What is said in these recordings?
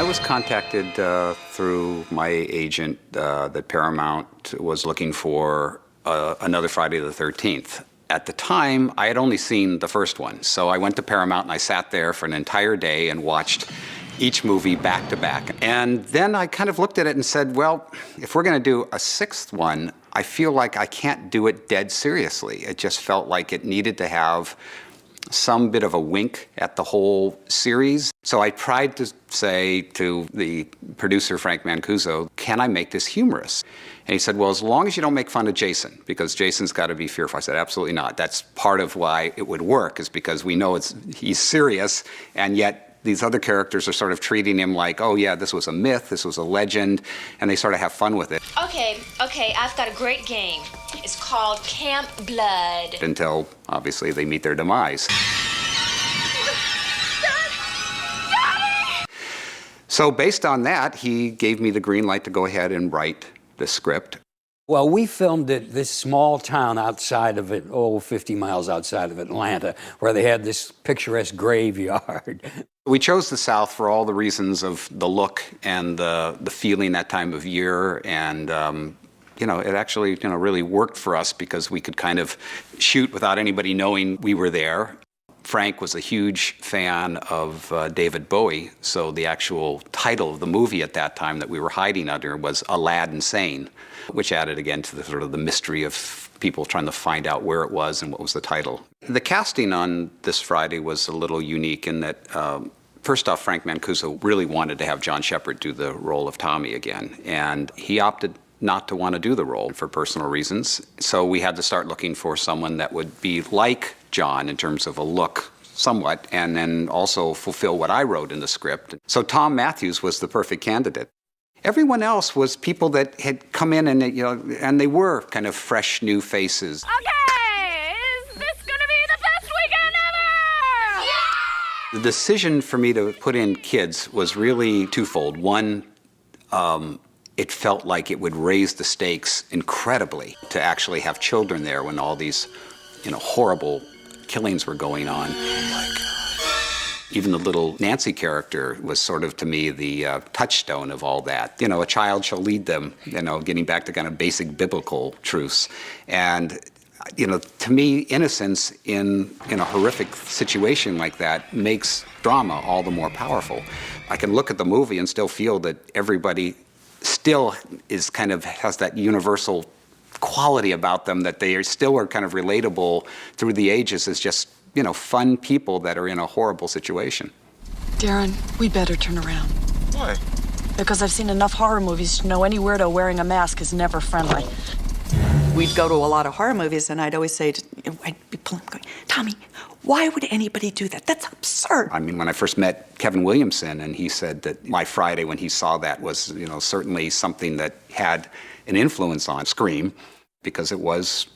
I was contacted through my agent that Paramount was looking for another Friday the 13th. At the time, I had only seen the first one, so I went to Paramount and I sat there for an entire day and watched each movie back to back. And then I kind of looked at it and said, well, if we're going to do a sixth one, I feel like I can't do it dead seriously. It just felt like it needed to have some bit of a wink at the whole series. So I tried to say to the producer, Frank Mancuso, can I make this humorous? And he said, well, as long as you don't make fun of Jason, because Jason's got to be fearful. I said, absolutely not. That's part of why it would work, is because we know he's serious, and yet these other characters are sort of treating him like, oh yeah, this was a myth, this was a legend, and they sort of have fun with it. Okay, I've got a great game. It's called Camp Blood. Until, obviously, they meet their demise. So based on that, he gave me the green light to go ahead and write the script. Well, we filmed at this small town outside of it, 50 miles outside of Atlanta, where they had this picturesque graveyard. We chose the South for all the reasons of the look and the feeling that time of year, and it actually really worked for us because we could kind of shoot without anybody knowing we were there. Frank was a huge fan of David Bowie, so the actual title of the movie at that time that we were hiding under was A Lad Insane, which added again to the sort of the mystery of people trying to find out where it was and what was the title. The casting on this Friday was a little unique in that, first off, Frank Mancuso really wanted to have John Shepherd do the role of Tommy again, and he opted not to want to do the role for personal reasons. So we had to start looking for someone that would be like John in terms of a look somewhat, and then also fulfill what I wrote in the script. So Tom Matthews was the perfect candidate. Everyone else was people that had come in and they were kind of fresh new faces. Okay, is this gonna be the best weekend ever? The decision for me to put in kids was really twofold. One, it felt like it would raise the stakes incredibly to actually have children there when all these, horrible killings were going on. Oh my God. Even the little Nancy character was sort of, to me, the touchstone of all that. A child shall lead them, getting back to kind of basic biblical truths. And, to me, innocence in a horrific situation like that makes drama all the more powerful. I can look at the movie and still feel that everybody still is kind of has that universal quality about them, that they still are kind of relatable through the ages as just, fun people that are in a horrible situation. Darren, we better turn around. Why? Because I've seen enough horror movies to know any weirdo wearing a mask is never friendly. We'd go to a lot of horror movies, and I'd always say, I'd be pulling, going, Tommy, why would anybody do that? That's absurd. I mean, when I first met Kevin Williamson, and he said that My Friday, when he saw that, was, certainly something that had an influence on Scream, because it was,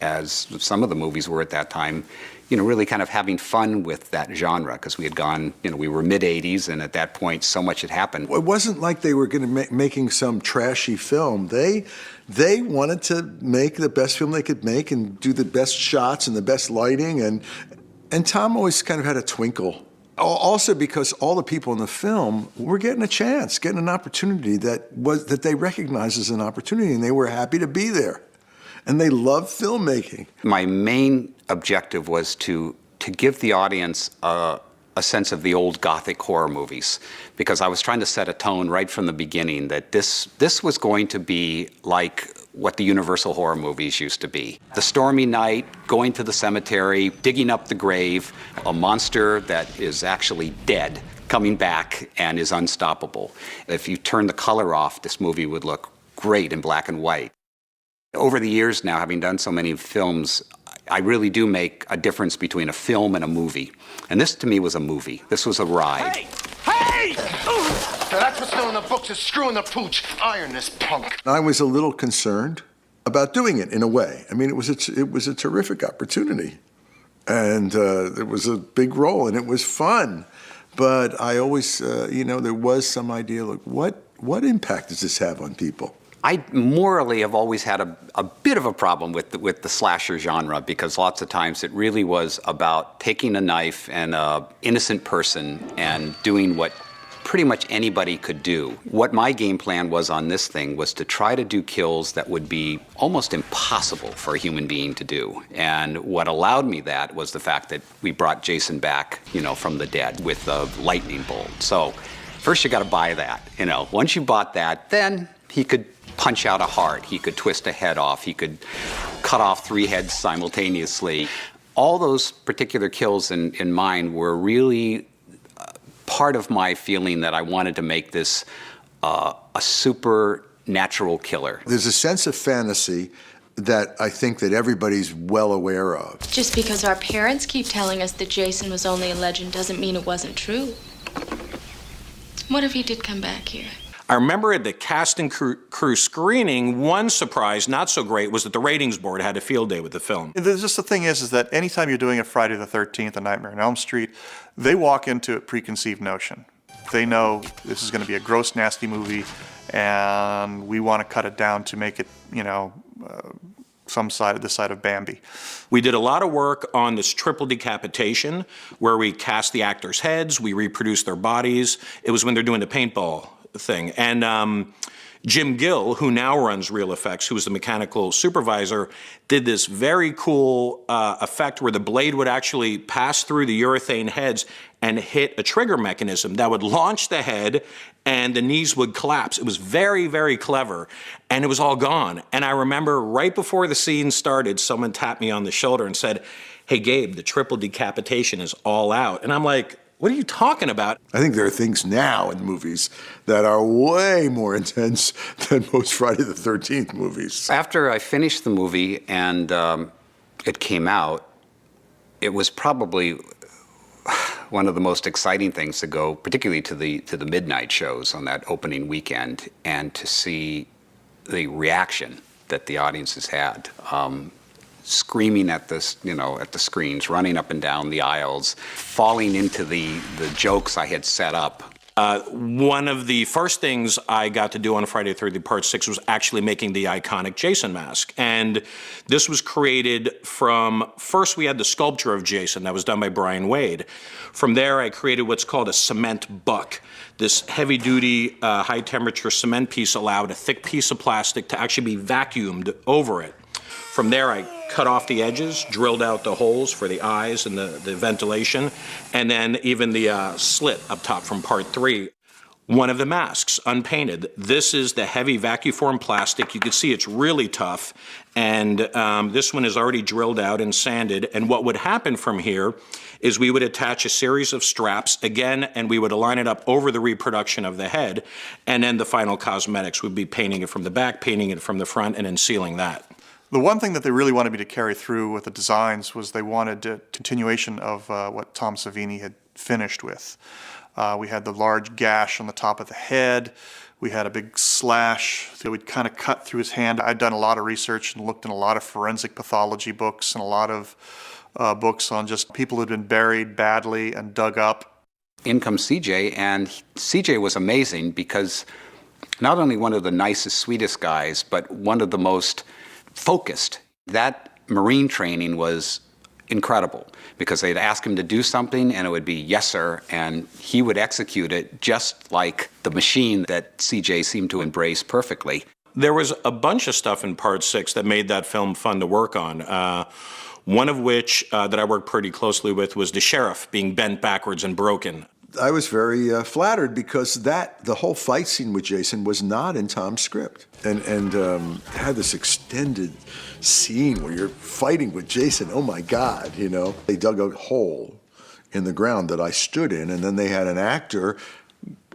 as some of the movies were at that time, really kind of having fun with that genre, because we had gone, we were mid-'80s, and at that point, so much had happened. It wasn't like they were going to making some trashy film. They wanted to make the best film they could make and do the best shots and the best lighting, and Tom always kind of had a twinkle. Also because all the people in the film were getting a chance, getting an opportunity that they recognized as an opportunity, and they were happy to be there. And they loved filmmaking. My main objective was to give the audience a sense of the old gothic horror movies, because I was trying to set a tone right from the beginning that this was going to be like what the Universal horror movies used to be. The stormy night, going to the cemetery, digging up the grave, a monster that is actually dead, coming back and is unstoppable. If you turn the color off, this movie would look great in black and white. Over the years now, having done so many films, I really do make a difference between a film and a movie. And this, to me, was a movie. This was a ride. Hey! That's what's known in the books as screwing the pooch. Iron this punk. I was a little concerned about doing it in a way. I mean, it was a terrific opportunity. And it was a big role, and it was fun. But I always, there was some idea, like, what impact does this have on people? I morally have always had a bit of a problem with the slasher genre, because lots of times it really was about taking a knife and an innocent person and doing what pretty much anybody could do. What my game plan was on this thing was to try to do kills that would be almost impossible for a human being to do. And what allowed me that was the fact that we brought Jason back, from the dead with a lightning bolt. So first you got to buy that. Once you bought that, then he could punch out a heart, he could twist a head off, he could cut off 3 heads simultaneously. All those particular kills in mine were really part of my feeling that I wanted to make this a supernatural killer. There's a sense of fantasy that I think that everybody's well aware of. Just because our parents keep telling us that Jason was only a legend doesn't mean it wasn't true. What if he did come back here? I remember at the cast and crew screening, one surprise, not so great, was that the ratings board had a field day with the film. Just the thing is that anytime you're doing a Friday the 13th, A Nightmare on Elm Street, they walk into a preconceived notion. They know this is going to be a gross, nasty movie, and we want to cut it down to make it, this side of Bambi. We did a lot of work on this triple decapitation, where we cast the actors' heads, we reproduced their bodies. It was when they're doing the paintball thing. And Jim Gill, who now runs Real Effects, who was the mechanical supervisor, did this very cool effect where the blade would actually pass through the urethane heads and hit a trigger mechanism that would launch the head and the knees would collapse. It was very, very clever, and it was all gone. And I remember right before the scene started, someone tapped me on the shoulder and said, "Hey, Gabe, the triple decapitation is all out." And I'm like, what are you talking about? I think there are things now in movies that are way more intense than most Friday the 13th movies. After I finished the movie and it came out, it was probably one of the most exciting things to go, particularly to the midnight shows on that opening weekend, and to see the reaction that the audiences had. Screaming at this, at the screens, running up and down the aisles, falling into the jokes I had set up. One of the first things I got to do on Friday the 13th Part 6 was actually making the iconic Jason mask. And this was created from, first we had the sculpture of Jason that was done by Brian Wade. From there I created what's called a cement buck. This heavy-duty, high-temperature cement piece allowed a thick piece of plastic to actually be vacuumed over it. From there, I cut off the edges, drilled out the holes for the eyes and the ventilation, and then even the slit up top from Part 3. One of the masks, unpainted. This is the heavy vacuum plastic. You can see it's really tough, and this one is already drilled out and sanded. And what would happen from here is we would attach a series of straps again, and we would align it up over the reproduction of the head, and then the final cosmetics would be painting it from the back, painting it from the front, and then sealing that. The one thing that they really wanted me to carry through with the designs was they wanted a continuation of what Tom Savini had finished with. We had the large gash on the top of the head. We had a big slash that would kind of cut through his hand. I'd done a lot of research and looked in a lot of forensic pathology books and a lot of books on just people who'd been buried badly and dug up. In comes CJ, and CJ was amazing because not only one of the nicest, sweetest guys, but one of the most focused. That Marine training was incredible because they'd ask him to do something and it would be, yes, sir, and he would execute it just like the machine that CJ seemed to embrace perfectly. There was a bunch of stuff in Part 6 that made that film fun to work on. One of which that I worked pretty closely with was the sheriff being bent backwards and broken. I was very flattered because the whole fight scene with Jason was not in Tom's script, and had this extended scene where you're fighting with Jason. Oh my God, They dug a hole in the ground that I stood in, and then they had an actor,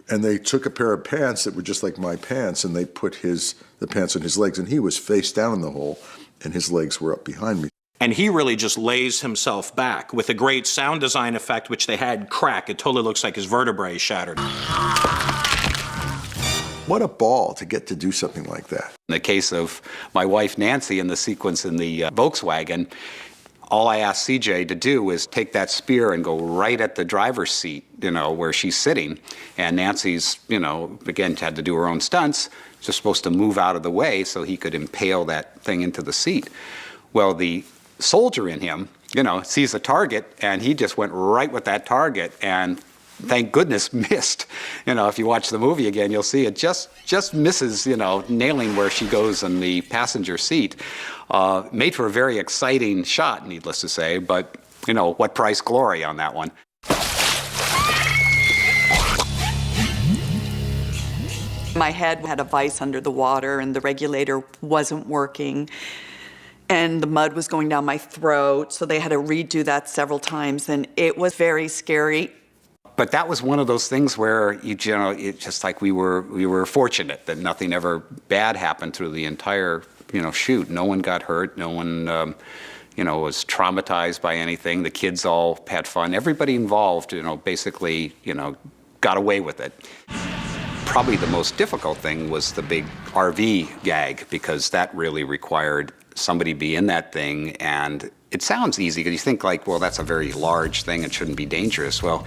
and they took a pair of pants that were just like my pants, and they put the pants on his legs, and he was face down in the hole, and his legs were up behind me. And he really just lays himself back with a great sound design effect, which they had crack. It totally looks like his vertebrae shattered. What a ball to get to do something like that. In the case of my wife, Nancy, in the sequence in the Volkswagen, all I asked CJ to do was take that spear and go right at the driver's seat, where she's sitting. And Nancy's, again, had to do her own stunts, just supposed to move out of the way so he could impale that thing into the seat. Well, the soldier in him, sees a target, and he just went right with that target and thank goodness, missed. If you watch the movie again, you'll see it just misses, nailing where she goes in the passenger seat. Made for a very exciting shot, needless to say, but, what price glory on that one. My head had a vise under the water and the regulator wasn't working. And the mud was going down my throat, so they had to redo that several times, and it was very scary. But that was one of those things where it's just like we were fortunate that nothing ever bad happened through the entire shoot. No one got hurt. No one was traumatized by anything. The kids all had fun. Everybody involved basically got away with it. Probably the most difficult thing was the big RV gag, because that really required somebody be in that thing. And it sounds easy because you think like, well, that's a very large thing, it shouldn't be dangerous. Well,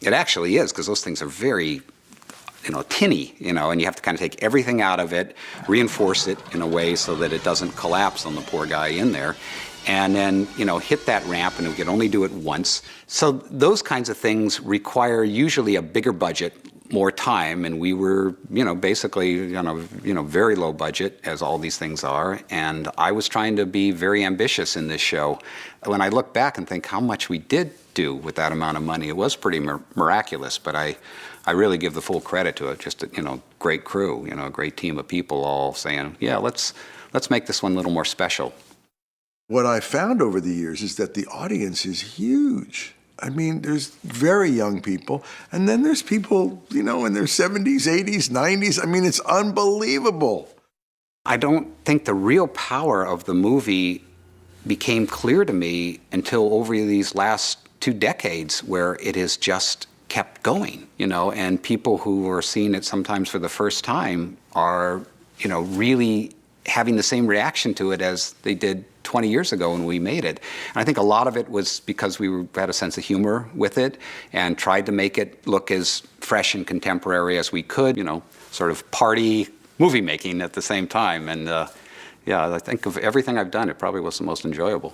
it actually is, because those things are very tinny, and you have to kind of take everything out of it, reinforce it in a way so that it doesn't collapse on the poor guy in there, and then hit that ramp, and we can only do it once. So those kinds of things require usually a bigger budget, more time, and we were basically very low budget, as all these things are, and I was trying to be very ambitious in this show. When I look back and think how much we did do with that amount of money, it was pretty miraculous, but I really give the full credit to it. Just a great crew, a great team of people all saying, yeah, let's make this one a little more special. What I found over the years is that the audience is huge. I mean, there's very young people, and then there's people, in their 70s, 80s, 90s. I mean, it's unbelievable. I don't think the real power of the movie became clear to me until over these last 2 decades, where it has just kept going, and people who are seeing it sometimes for the first time are, really having the same reaction to it as they did 20 years ago when we made it. And I think a lot of it was because we had a sense of humor with it and tried to make it look as fresh and contemporary as we could, sort of party movie making at the same time. And I think of everything I've done, it probably was the most enjoyable.